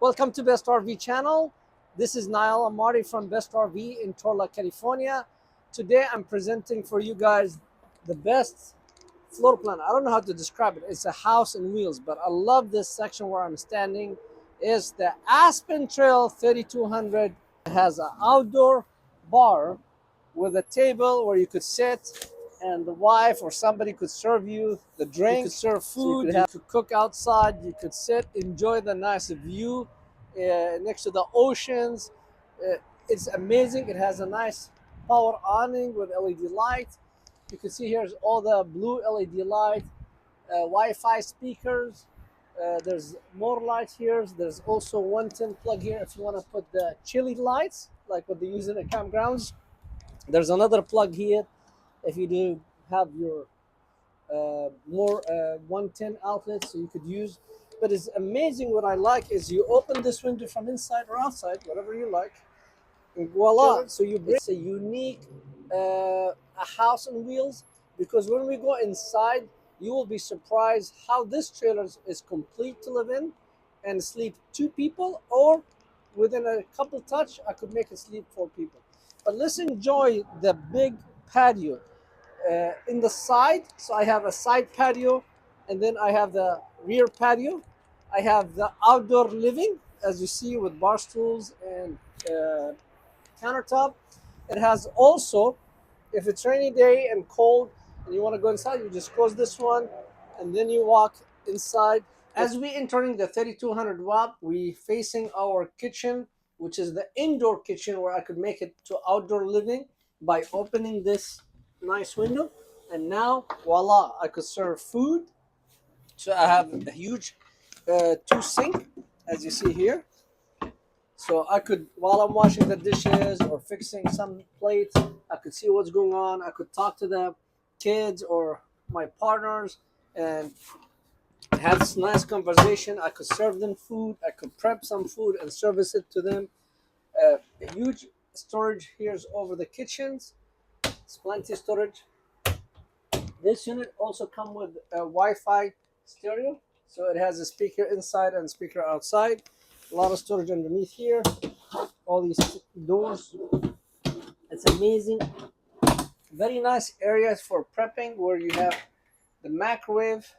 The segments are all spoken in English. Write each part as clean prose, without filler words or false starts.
Welcome to Best RV channel. This is Niall Amari from Best RV in Torla, California. Today I'm presenting for you guys the best floor plan. I don't know how to describe it. It's a house and wheels, but I love this section where I'm standing. Is the Aspen Trail 3200. It has an outdoor bar with a table where you could sit and the wife or somebody could serve you the drink. You could serve food, you could cook outside, you could sit, enjoy the nice view next to the oceans. It's amazing. It has a nice power awning with LED light. You can see here's all the blue LED light, Wi-Fi speakers. There's more lights here. There's also 110 plug here if you want to put the chili lights like what they use in the campgrounds. There's another plug here if you do have your more 110 outlets, so you could use. But it's amazing. What I like is you open this window from inside or outside, whatever you like, and voila. So you bring, it's a unique a house on wheels, because when we go inside, you will be surprised how this trailer is complete to live in and sleep 2 people, or within a couple touch I could make it sleep 4 people. But let's enjoy the big patio in the side. So I have a side patio, and then I have the rear patio. I have the outdoor living, as you see, with bar stools and countertop. It has also, if it's rainy day and cold and you want to go inside, you just close this one and then you walk inside. As we entering the 3200 watt, we facing our kitchen, which is the indoor kitchen, where I could make it to outdoor living by opening this nice window. And now voila, I could serve food. So I have a huge 2 sink, as you see here. So I could, while I'm washing the dishes or fixing some plates, I could see what's going on. I could talk to the kids or my partners and have this nice conversation. I could serve them food. I could prep some food and service it to them. A huge storage here's over the kitchens. It's plenty of storage. This unit also come with a Wi-Fi stereo, so it has a speaker inside and speaker outside. A lot of storage underneath here. All these doors. It's amazing. Very nice areas for prepping, where you have the microwave,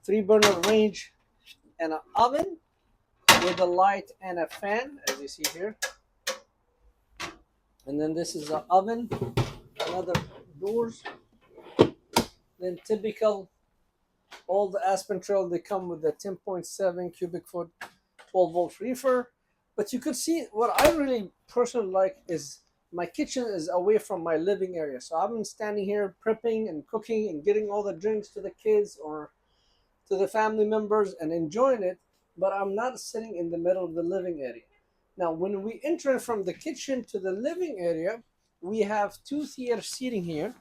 3-burner range, and an oven with a light and a fan, as you see here. And then this is an oven, another doors. Then typical, all the Aspen Trail, they come with the 10.7 cubic foot 12 volt reefer. But you could see what I really personally like is my kitchen is away from my living area. So I'm standing here prepping and cooking and getting all the drinks to the kids or to the family members and enjoying it, but I'm not sitting in the middle of the living area. Now, when we enter from the kitchen to the living area, we have 2-tier seating here,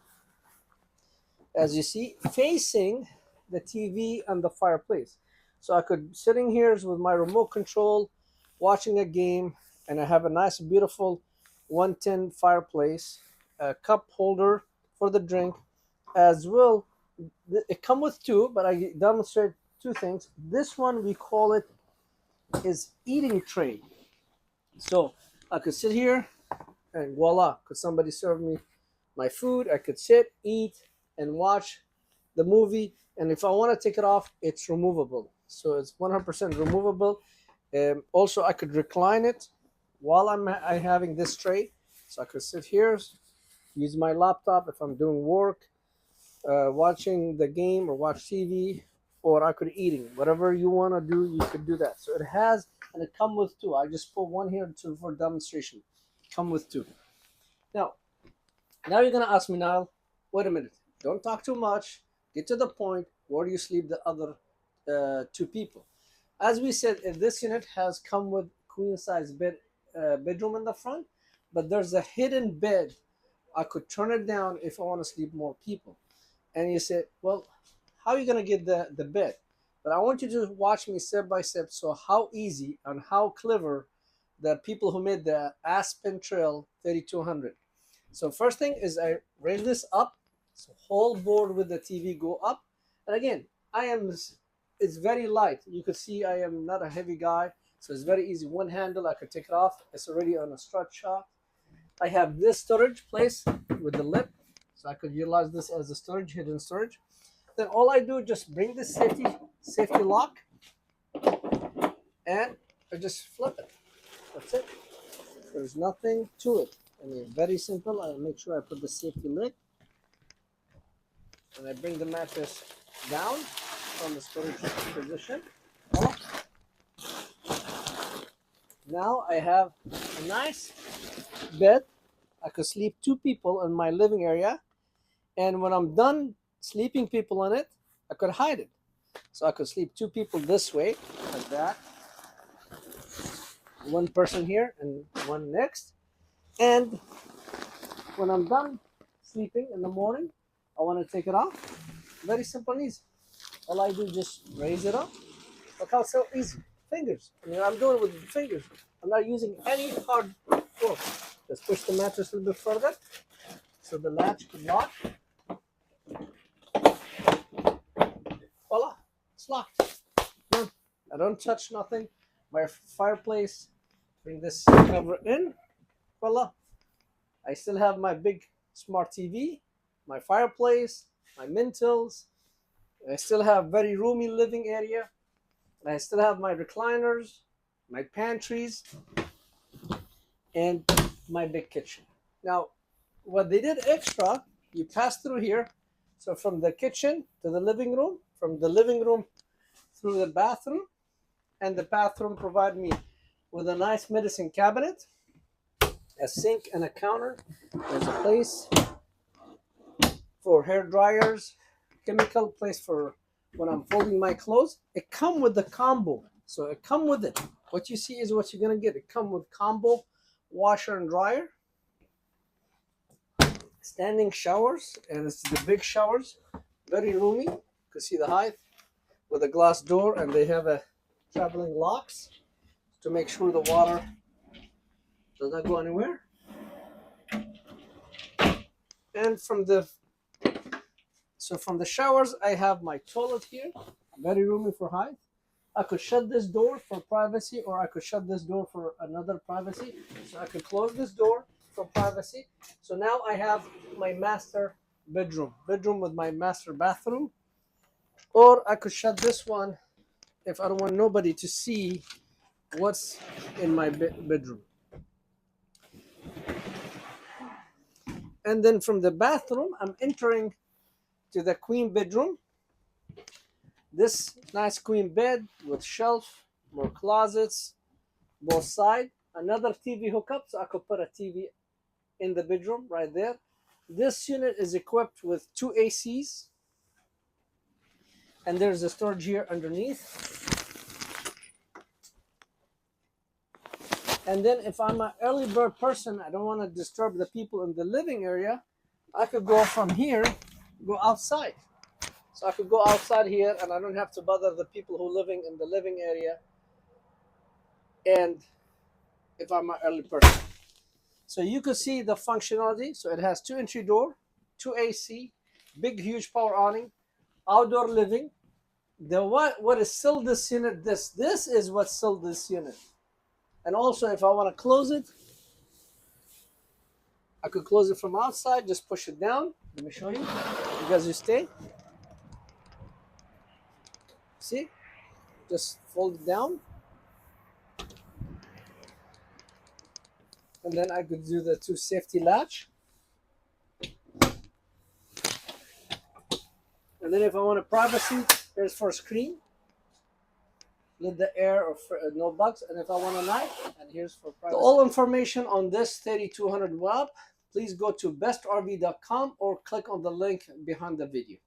as you see, facing the TV and the fireplace. So I could sitting here with my remote control, watching a game, and I have a nice, beautiful 110 fireplace, a cup holder for the drink, as well. It come with 2, but I demonstrate 2 things. This one, we call it is eating tray. So I could sit here and voila, could somebody serve me my food. I could sit, eat, and watch the movie. And if I want to take it off, it's removable. So it's 100% removable. Also, I could recline it while I'm having this tray. So I could sit here, use my laptop if I'm doing work, watching the game or watch TV, or I could eating. Whatever you want to do, you could do that. So it has, and it come with 2. I just put one here for demonstration. Come with 2. Now you're gonna ask me, now, wait a minute. Don't talk too much. Get to the point. Where do you sleep the other 2 people? As we said, this unit has come with queen size bedroom in the front, but there's a hidden bed. I could turn it down if I want to sleep more people. And you say, well, how are you going to get the bed? But I want you to watch me step by step. So how easy and how clever the people who made the Aspen Trail 3200. So first thing is I raise this up. So whole board with the TV go up. And again, I am it's very light. You could see I am not a heavy guy, so it's very easy. One handle, I could take it off. It's already on a strut shot. I have this storage place with the lip, so I could utilize this as a storage, hidden storage. Then all I do is just bring this safety lock, and I just flip it. That's it. There's nothing to it. I mean, very simple. I make sure I put the safety lid, and I bring the mattress down from the storage position. Oh. Now I have a nice bed. I could sleep 2 people in my living area, and when I'm done sleeping people on it, I could hide it. So I could sleep 2 people this way, like that. One person here and one next. And when I'm done sleeping in the morning, I want to take it off. Very simple and easy. All I do is just raise it up. Look how so easy. Fingers. I mean, I'm doing it with the fingers. I'm not using any hard fork. Just push the mattress a little bit further so the latch can lock. Voila, it's locked. I don't touch nothing. My fireplace, bring this cover in. Voila. I still have my big smart TV, my fireplace, my mintles. I still have very roomy living area. I still have my recliners, my pantries, and my big kitchen. Now, what they did extra, you pass through here. So from the kitchen to the living room, from the living room through the bathroom, and the bathroom provide me with a nice medicine cabinet, a sink and a counter. There's a place for hair dryers, chemical place for when I'm folding my clothes. It come with the combo, so it come with it. What you see is what you're gonna get. It come with combo washer and dryer, standing showers, and it's the big showers, very roomy. You can see the height with a glass door, and they have a traveling locks to make sure the water does not go anywhere. And from the showers, I have my toilet here, very roomy for height. I could shut this door for privacy, or I could shut this door for another privacy. So I could close this door for privacy. So now I have my master bedroom with my master bathroom. Or I could shut this one if I don't want nobody to see what's in my bedroom. And then from the bathroom, I'm entering to the queen bedroom. This nice queen bed with shelf, more closets, both sides. Another TV hookup, so I could put a TV in the bedroom right there. This unit is equipped with 2 ACs, and there's a storage here underneath. And then if I'm an early bird person, I don't want to disturb the people in the living area, I could go from here, go outside. So I could go outside here, and I don't have to bother the people who are living in the living area. And if I'm an early person. So you could see the functionality. So it has 2 entry door, 2 AC, big huge power awning, outdoor living. What is sold this unit? This is what sold this unit. And also, if I want to close it, I could close it from outside. Just push it down. Let me show you. You guys, you stay. See? Just fold it down. And then I could do the 2 safety latch. And then if I want a privacy, there's for screen. Let the air or no bugs. And if I want a knife, and here's for privacy. All information on this 3200 watt, please go to bestrv.com or click on the link behind the video.